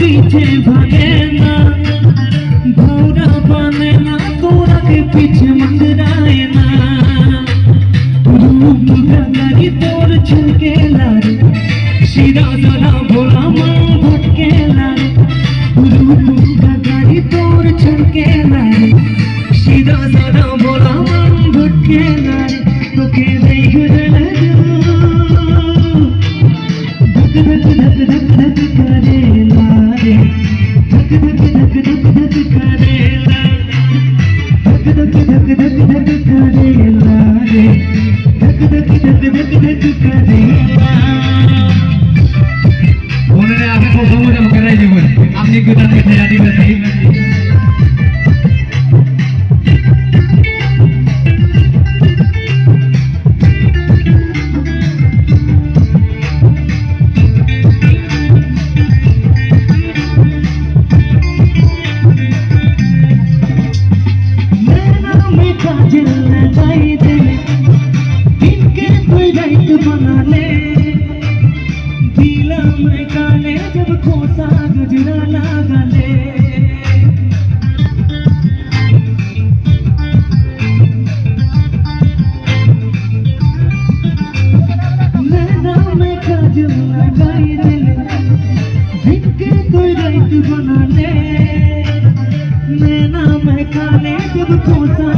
पीछे भागे ना भौरा बने ना तोरा के पीछे मंगराए ना रूप गगरी तोर छलके लारे सीधा साधा भोला मन भटके लारे रूप गगरी तोर छलके लारे सीधा साधा भोला मन भटके लारे तो के देख जला धक धक धक धक धक करे लारे धक धक धक धक धक करे लारे धक धक धक धक धक करे लारे धक धक धक धक धक करे মনে আপনি খুব সময় করাই দেবেন আপনি গুদান কেটে জানি বেশি बना ले दिला में काले जब खोसा गुजरा लगा ले नैना में काजल लगाई दे भिक्के कोई रात बना ले नैना में काले जब खोसा